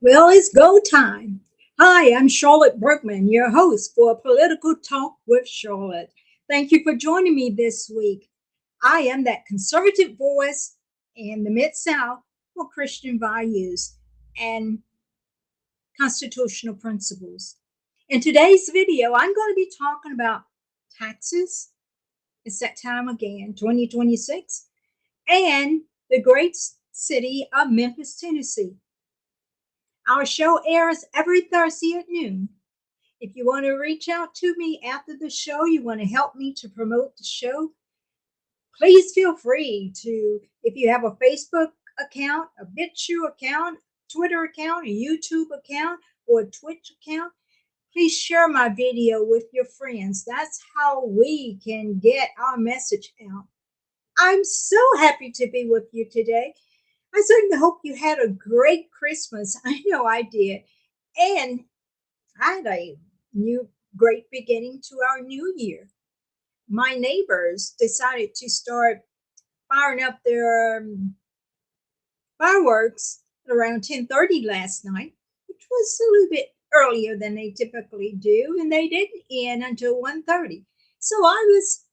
Well, it's go time. Hi, I'm Charlotte Bergman, your host for Political Talk with Charlotte. Thank you for joining me this week. I am that conservative voice in the Mid South for Christian values and constitutional principles. In today's video, I'm going to be talking about taxes. It's that time again, 2026, and the great city of Memphis, Tennessee. Our show airs every Thursday at noon. If you want to reach out to me after the show, you want to help me to promote the show, please feel free to, if you have a Facebook account, a Bitchute account, Twitter account, a YouTube account, or a Twitch account, please share my video with your friends. That's how we can get our message out. I'm so happy to be with you today. I certainly hope you had a great Christmas. I know I did. And I had a new great beginning to our new year. My neighbors decided to start firing up their fireworks at around 10:30 last night, which was a little bit earlier than they typically do, and they didn't end until 1:30. So I was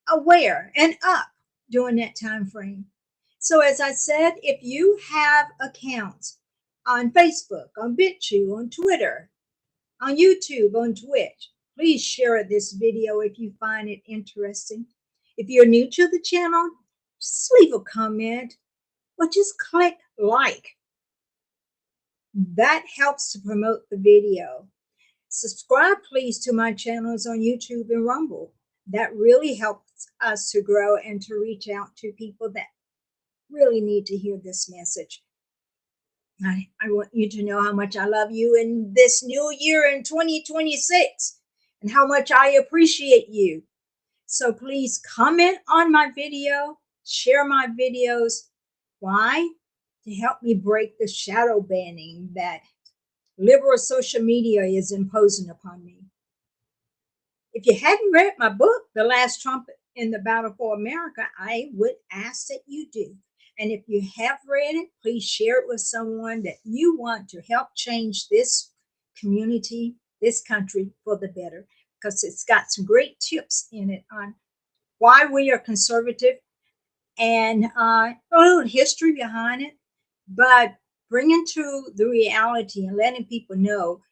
aware and up during that time frame. So as I said, if you have accounts on Facebook, on BitChute, on Twitter, on YouTube, on Twitch, please share this video if you find it interesting. If you're new to the channel, just leave a comment or just click like. That helps to promote the video. Subscribe, please, to my channels on YouTube and Rumble. That really helps us to grow and to reach out to people that really need to hear this message. I want you to know how much I love you in this new year in 2026 and how much I appreciate you. So please comment on my video, share my videos. Why? To help me break the shadow banning that liberal social media is imposing upon me. If you hadn't read my book, The Last Trumpet in the Battle for America, I would ask that you do. And if you have read it, please share it with someone that you want to help change this community, this country for the better, because it's got some great tips in it on why we are conservative and a little history behind it, but bringing to the reality and letting people know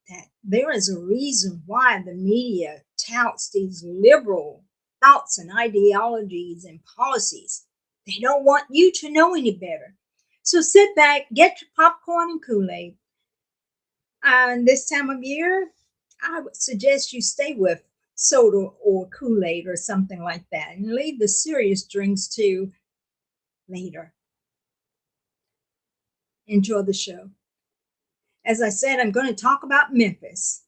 that there is a reason why the media touts these liberal thoughts and ideologies and policies. They don't want you to know any better. So sit back, get your popcorn and Kool-Aid. And this time of year, I would suggest you stay with soda or Kool-Aid or something like that and leave the serious drinks to later. Enjoy the show. As I said, I'm going to talk about Memphis.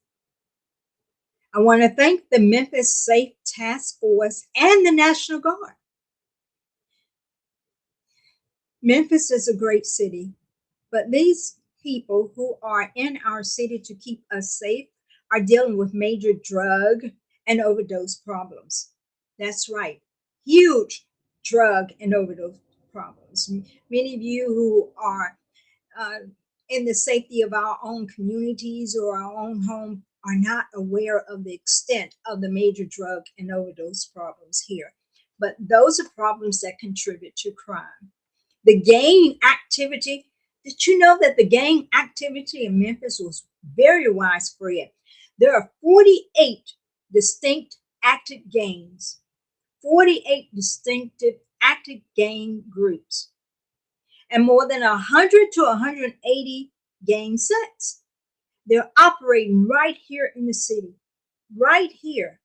I want to thank the Memphis Safe Task Force and the National Guard. Memphis is a great city, but these people who are in our city to keep us safe are dealing with major drug and overdose problems. That's right, huge drug and overdose problems. Many of you who are in the safety of our own communities or our own home are not aware of the extent of the major drug and overdose problems here. But those are problems that contribute to crime. The gang activity, did you know that the gang activity in Memphis was very widespread? There are 48 distinct active gangs, 48 distinctive active gang groups, and more than 100 to 180 gang sets. They're operating right here in the city, right here.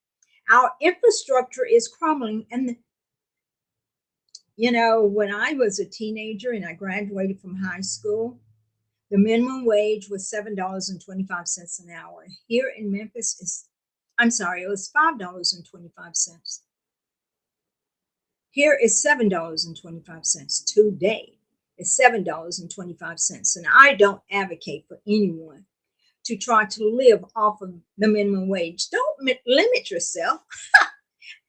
Our infrastructure is crumbling. And, when I was a teenager and I graduated from high school, the minimum wage was $7.25 an hour. Here in Memphis it was $5.25. Here is $7.25 today. It's $7.25. And I don't advocate for anyone to try to live off of the minimum wage. Don't limit yourself.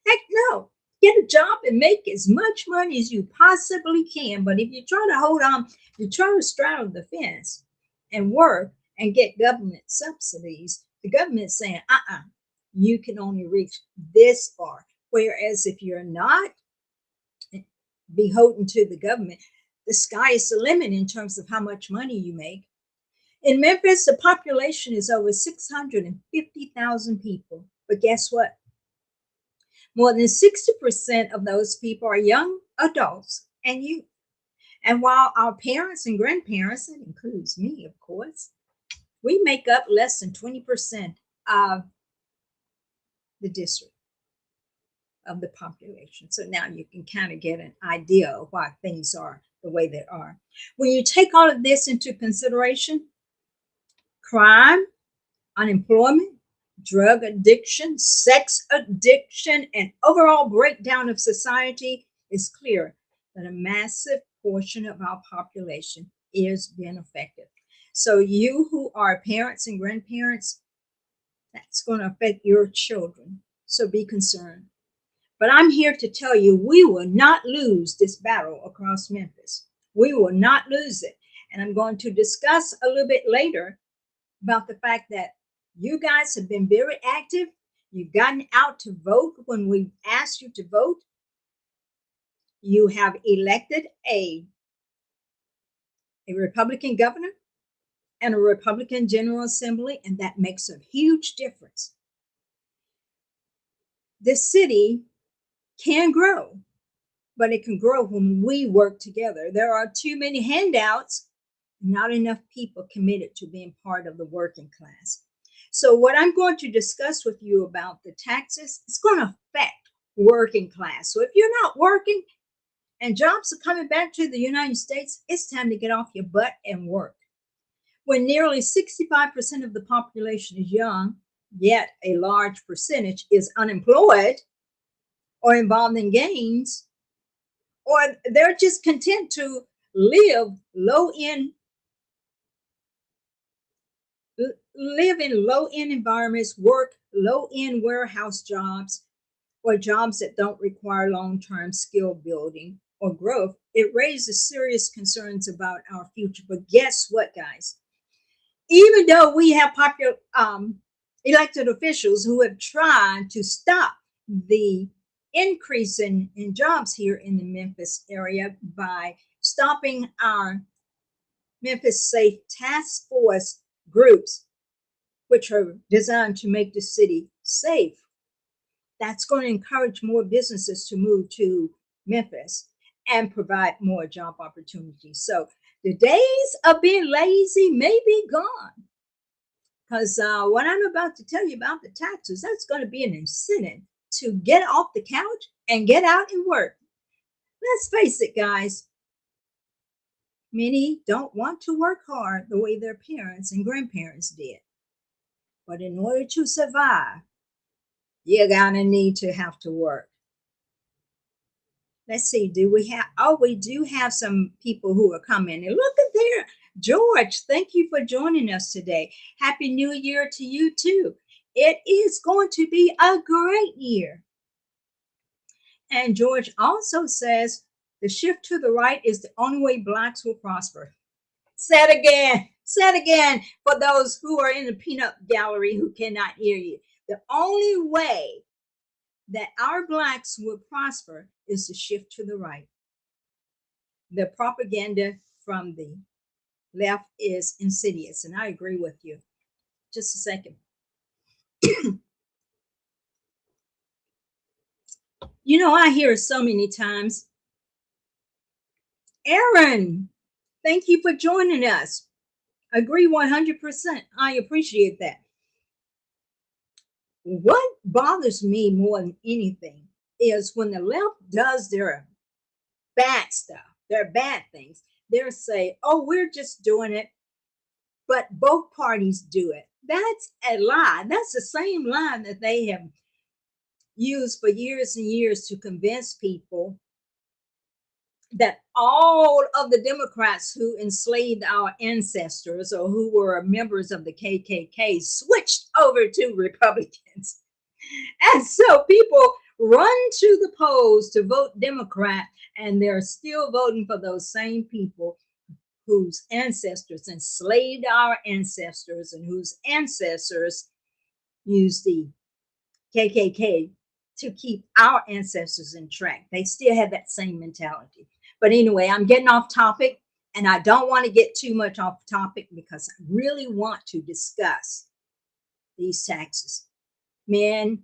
Heck no. Get a job and make as much money as you possibly can. But if you try to hold on, you try to straddle the fence and work and get government subsidies, the government's saying, you can only reach this far. Whereas if you're not beholden to the government, the sky is the limit in terms of how much money you make. In Memphis, the population is over 650,000 people. But guess what? More than 60% of those people are young adults and youth. And while our parents and grandparents, that includes me, of course, we make up less than 20% of the district, of the population. So now you can kind of get an idea of why things are the way they are. When you take all of this into consideration, crime, unemployment, drug addiction, sex addiction, and overall breakdown of society, is clear that a massive portion of our population is being affected. So you who are parents and grandparents, that's going to affect your children. So be concerned. But I'm here to tell you, we will not lose this battle across Memphis. We will not lose it. And I'm going to discuss a little bit later about the fact that you guys have been very active. You've gotten out to vote when we asked you to vote. You have elected a Republican governor and a Republican General Assembly, and that makes a huge difference. This city can grow, but it can grow when we work together. There are too many handouts, not enough people committed to being part of the working class. So what I'm going to discuss with you about the taxes, it's going to affect working class. So if you're not working and jobs are coming back to the United States, it's time to get off your butt and work. When nearly 65% of the population is young, yet a large percentage is unemployed or involved in gangs, or they're just content to live in low-end environments, work low-end warehouse jobs, or jobs that don't require long-term skill building or growth, it raises serious concerns about our future. But guess what, guys? Even though we have popular elected officials who have tried to stop the increase in jobs here in the Memphis area by stopping our Memphis Safe Task Force groups, which are designed to make the city safe, that's going to encourage more businesses to move to Memphis and provide more job opportunities. So the days of being lazy may be gone, because what I'm about to tell you about the taxes, that's going to be an incentive to get off the couch and get out and work. Let's face it, guys. Many don't want to work hard the way their parents and grandparents did. But in order to survive, you're gonna need to have to work. Let's see, we do have some people who are coming. And look at there, George, thank you for joining us today. Happy New Year to you too. It is going to be a great year. And George also says, the shift to the right is the only way Blacks will prosper. Say it again for those who are in the peanut gallery who cannot hear you. The only way that our Blacks will prosper is to shift to the right. The propaganda from the left is insidious, and I agree with you. Just a second. You know, I hear so many times, Aaron, thank you for joining us. Agree 100%. I appreciate that. What bothers me more than anything is when the left does their bad stuff, their bad things. They'll say, oh, we're just doing it, but both parties do it. That's a lie. That's the same lie that they have used for years and years to convince people that all of the Democrats who enslaved our ancestors or who were members of the KKK switched over to Republicans. And so people run to the polls to vote Democrat, and they're still voting for those same people whose ancestors enslaved our ancestors and whose ancestors used the KKK to keep our ancestors in track. They still have that same mentality. But anyway, I'm getting off topic, and I don't want to get too much off topic because I really want to discuss these taxes. Men,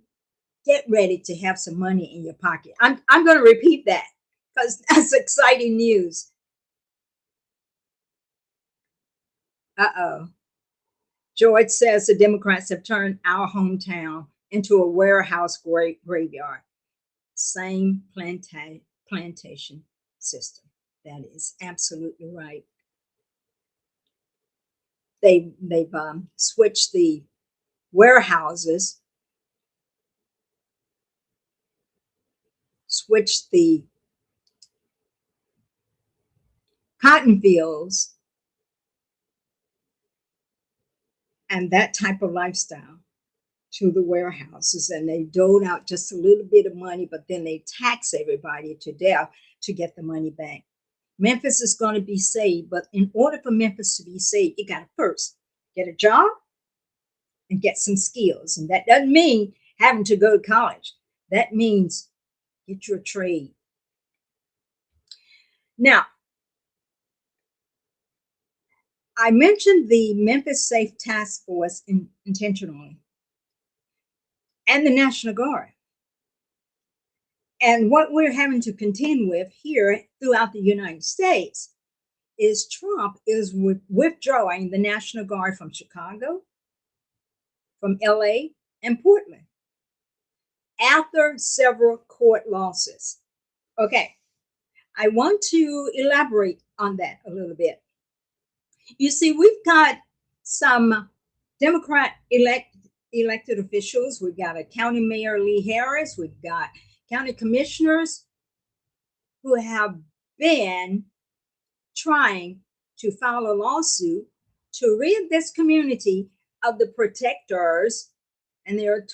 get ready to have some money in your pocket. I'm going to repeat that because that's exciting news. Uh-oh. George says the Democrats have turned our hometown into a warehouse graveyard. Same plantation system. That is absolutely right. They've switched the warehouses, switched the cotton fields, and that type of lifestyle to the warehouses, and they dole out just a little bit of money, but then they tax everybody to death to get the money back. Memphis is going to be saved, but in order for Memphis to be saved, you got to first get a job and get some skills. And that doesn't mean having to go to college. That means get your trade. Now, I mentioned the Memphis Safe Task Force intentionally and the National Guard. And what we're having to contend with here throughout the United States is Trump is withdrawing the National Guard from Chicago, from LA, and Portland after several court losses. Okay, I want to elaborate on that a little bit. You see, we've got some Democrat elected officials. We've got a County Mayor Lee Harris. We've got county commissioners who have been trying to file a lawsuit to rid this community of the protectors, and they're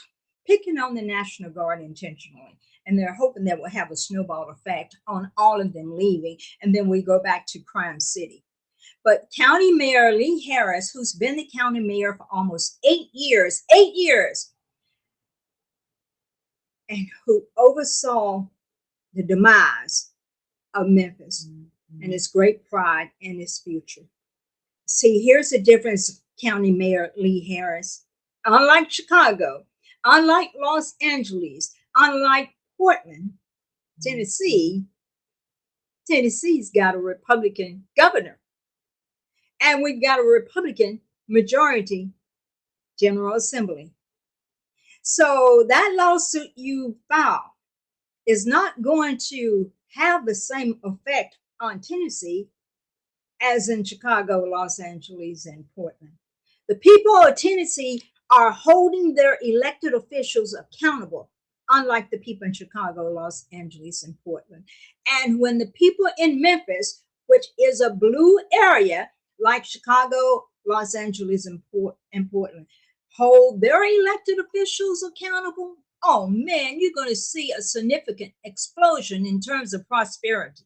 picking on the National Guard intentionally. And they're hoping that will have a snowball effect on all of them leaving, and then we go back to Crime City. But County Mayor Lee Harris, who's been the county mayor for almost 8 years, and who oversaw the demise of Memphis and its great pride and its future. See, here's the difference, County Mayor Lee Harris. Unlike Chicago, unlike Los Angeles, unlike Portland, Tennessee's got a Republican governor. And we've got a Republican majority General Assembly. So that lawsuit you file is not going to have the same effect on Tennessee as in Chicago, Los Angeles, and Portland. The people of Tennessee are holding their elected officials accountable, unlike the people in Chicago, Los Angeles, and Portland. And when the people in Memphis, which is a blue area, like Chicago, Los Angeles, and Portland, hold their elected officials accountable, oh man, you're going to see a significant explosion in terms of prosperity.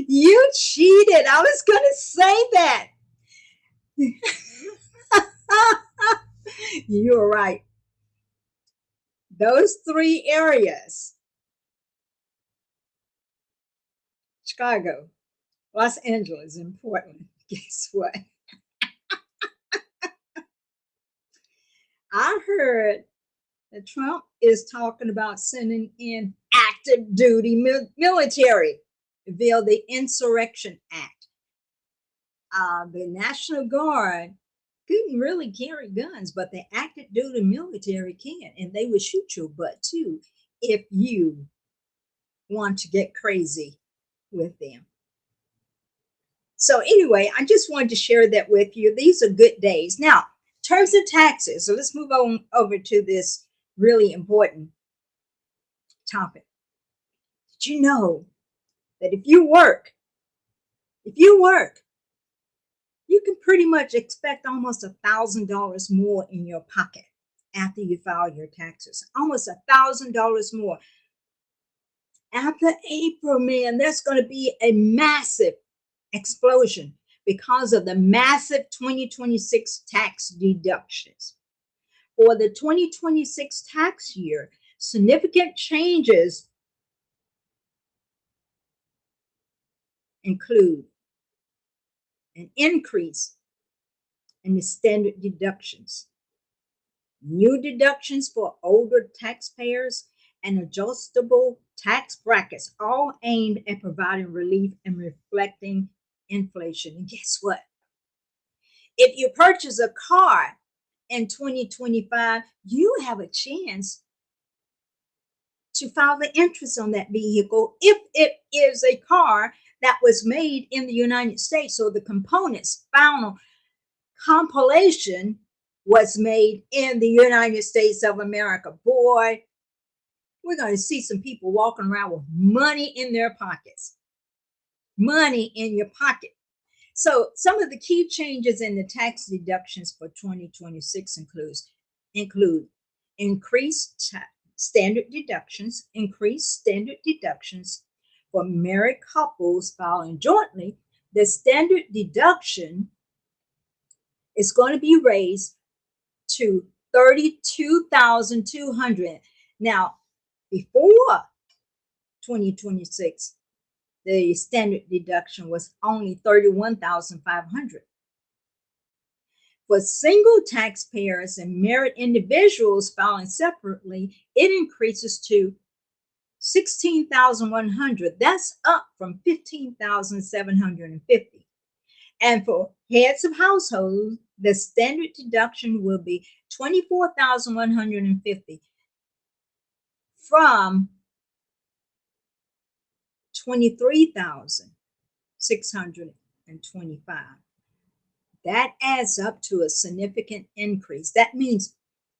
You cheated. I was going to say that. You're right. Those three areas, Chicago, Los Angeles, and Portland, guess what? I heard that Trump is talking about sending in active duty military via the Insurrection Act. The National Guard couldn't really carry guns, but the active duty military can, and they would shoot your butt too if you want to get crazy with them. So anyway, I just wanted to share that with you. These are good days. Now, in terms of taxes, so let's move on over to this really important topic. Did you know that if you work, you can pretty much expect almost $1,000 more in your pocket after you file your taxes. Almost $1,000 more. After April, man, there's going to be a massive explosion because of the massive 2026 tax deductions. For the 2026 tax year, significant changes include an increase in the standard deductions, new deductions for older taxpayers, and adjustable tax brackets, all aimed at providing relief and reflecting inflation. And guess what? If you purchase a car in 2025, you have a chance to file the interest on that vehicle if it is a car that was made in the United States. So the components, final compilation was made in the United States of America. Boy, we're going to see some people walking around with money in their pockets. Money in your pocket. So some of the key changes in the tax deductions for 2026 include increased standard deductions, increased standard deductions for married couples filing jointly. The standard deduction is going to be raised to $32,200. Now, before 2026, the standard deduction was only $31,500. For single taxpayers and married individuals filing separately, it increases to $16,100. That's up from $15,750. And for heads of households, the standard deduction will be $24,150 from $23,625. That adds up to a significant increase. That means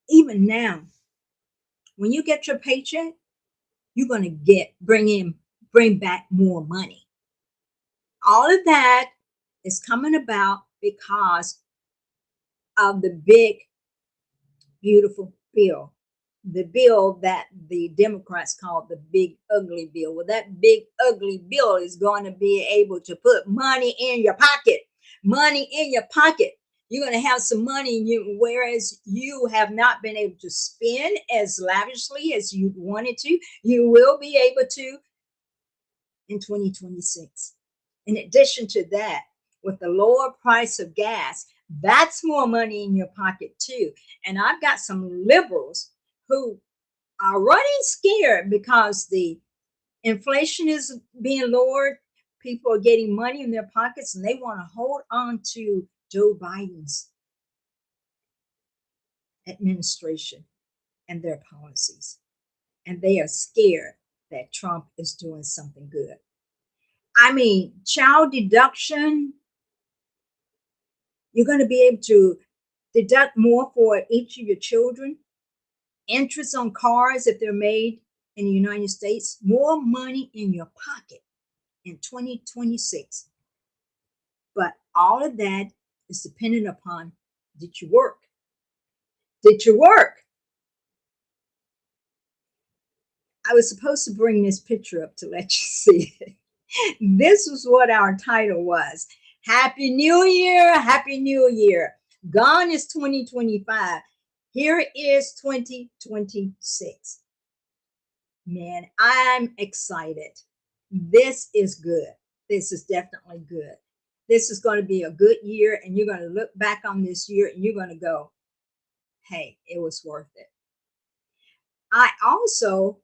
even now, when you get your paycheck, you're going to bring back more money. All of that is coming about because of the big, beautiful bill. The bill that the Democrats call the big ugly bill. Well, that big ugly bill is going to be able to put money in your pocket. Money in your pocket. You're going to have some money, whereas you have not been able to spend as lavishly as you wanted to. You will be able to in 2026. In addition to that, with the lower price of gas, that's more money in your pocket too. And I've got some liberals who are running scared because the inflation is being lowered. People are getting money in their pockets and they want to hold on to Joe Biden's administration and their policies. And they are scared that Trump is doing something good. I mean, child deduction, you're going to be able to deduct more for each of your children. Interest on cars if they're made in the United States, more money in your pocket in 2026. But all of that is dependent upon, did you work? Did you work? I was supposed to bring this picture up to let you see it. This was what our title was. Happy New Year, Happy New Year. Gone is 2025. Here is 2026. Man, I'm excited. This is good. This is definitely good. This is going to be a good year, and you're going to look back on this year and you're going to go, hey, it was worth it. I also,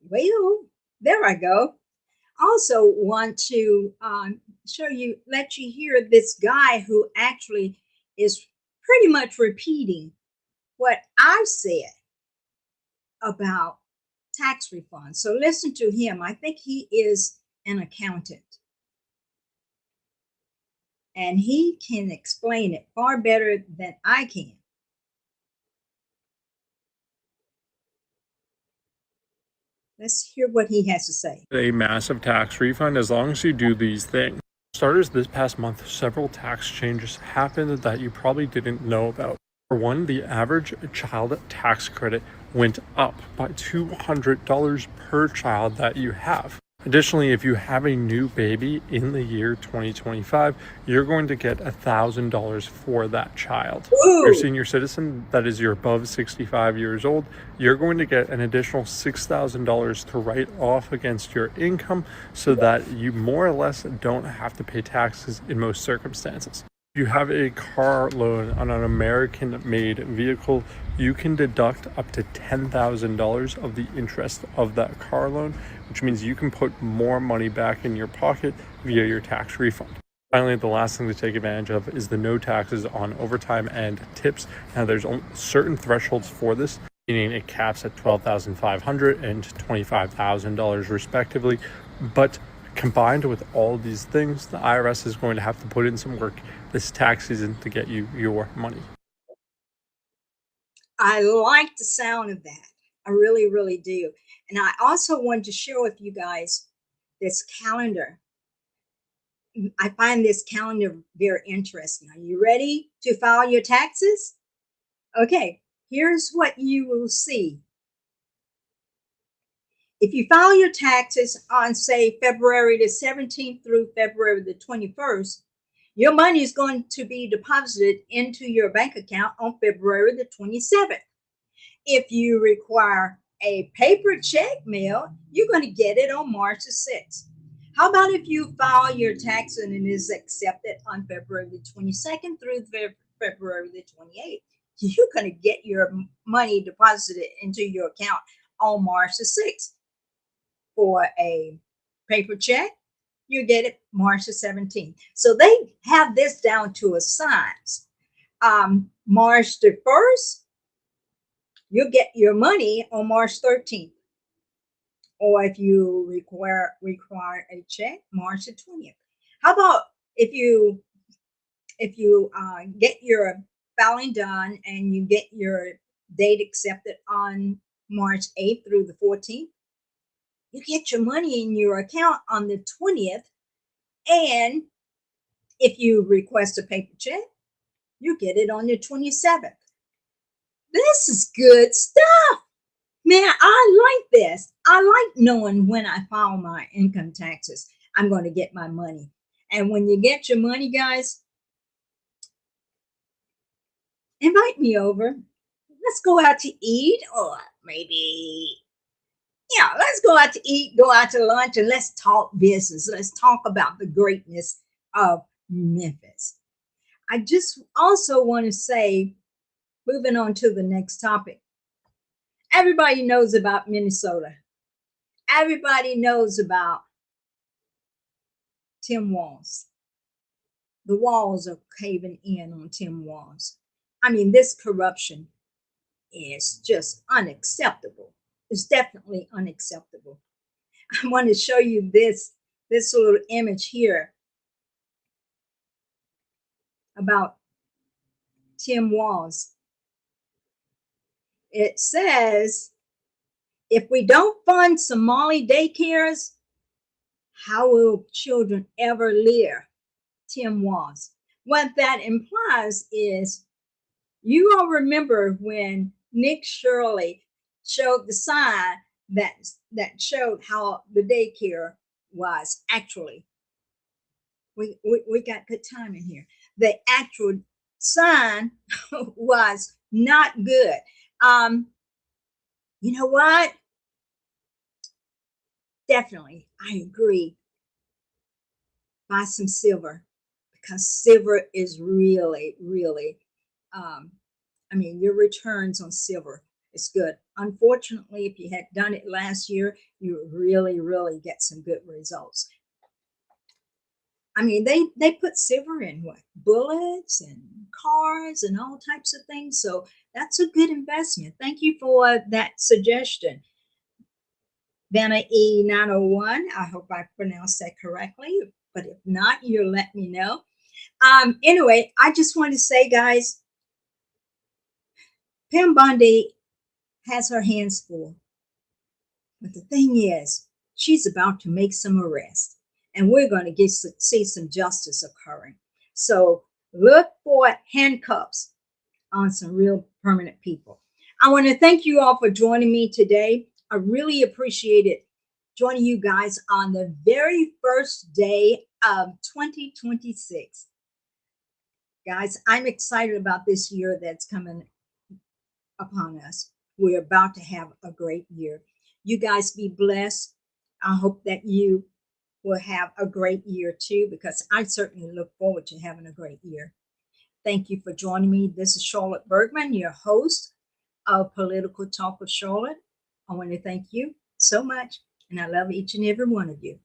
well, there I go. Also want to let you hear this guy who actually is pretty much repeating what I've said about tax refund. So listen to him. I think he is an accountant. And he can explain it far better than I can. Let's hear what he has to say. A massive tax refund as long as you do these things. Starters, this past month, several tax changes happened that you probably didn't know about. For one, the average child tax credit went up by $200 per child that you have. Additionally, if you have a new baby in the year 2025, you're going to get $1,000 for that child. If you're a Ooh, senior citizen, that is, you're above 65 years old, you're going to get an additional $6,000 to write off against your income so that you more or less don't have to pay taxes in most circumstances. If you have a car loan on an American made vehicle, you can deduct up to $10,000 of the interest of that car loan, which means you can put more money back in your pocket via your tax refund. Finally, the last thing to take advantage of is the no taxes on overtime and tips. Now, there's certain thresholds for this, meaning it caps at $12,500 and $25,000 respectively. But combined with all these things, the IRS is going to have to put in some work this tax season to get you your money. I like the sound of that. I really, really do. And I also wanted to share with you guys this calendar. I find this calendar very interesting. Are you ready to file your taxes? Okay, here's what you will see. If you file your taxes on, say, February the 17th through February the 21st, your money is going to be deposited into your bank account on February the 27th. If you require a paper check mail, you're going to get it on March the 6th. How about if you file your tax and it is accepted on February the 22nd through February the 28th? You're going to get your money deposited into your account on March the 6th. For a paper check, you get it March the 17th. So they have this down to a science. March the 1st, you'll get your money on March 13th. Or if you require a check, March the 20th. How about if you get your filing done and you get your date accepted on March 8th through the 14th, you get your money in your account on the 20th. And if you request a paper check, you get it on the 27th. This is good stuff. Man, I like this. I like knowing when I file my income taxes, I'm going to get my money. And when you get your money, guys, invite me over. Let's go out to eat, or maybe, yeah, let's go out to eat, go out to lunch, and let's talk business. Let's talk about the greatness of Memphis. I just also want to say, moving on to the next topic, everybody knows about Minnesota. Everybody knows about Tim Walz. The walls are caving in on Tim Walz. I mean, this corruption is just unacceptable. It's definitely unacceptable. I want to show you this little image here about Tim Walz. It says, if we don't fund Somali daycares, how will children ever live? Tim Walz. What that implies is, you all remember when Nick Shirley showed the sign that showed how the daycare was actually. We got good timing here. The actual sign was not good. You know what? Definitely, I agree. Buy some silver, because silver is really, really, um, I mean, your returns on silver is good. Unfortunately, if you had done it last year, you would really, really get some good results. I mean, they put silver in what, bullets and cars and all types of things. So that's a good investment. Thank you for that suggestion, Vanna E901. I hope I pronounced that correctly. But if not, you'll let me know. Anyway, I just want to say, guys, Pam Bondi has her hands full. But the thing is, she's about to make some arrests, and we're going to see some justice occurring. So look for handcuffs on some real permanent people. I want to thank you all for joining me today. I really appreciate it joining you guys on the very first day of 2026. Guys, I'm excited about this year that's coming upon us. We're about to have a great year. You guys be blessed. I hope that you will have a great year too, because I certainly look forward to having a great year. Thank you for joining me. This is Charlotte Bergman, your host of Political Talk with Charlotte. I want to thank you so much, and I love each and every one of you.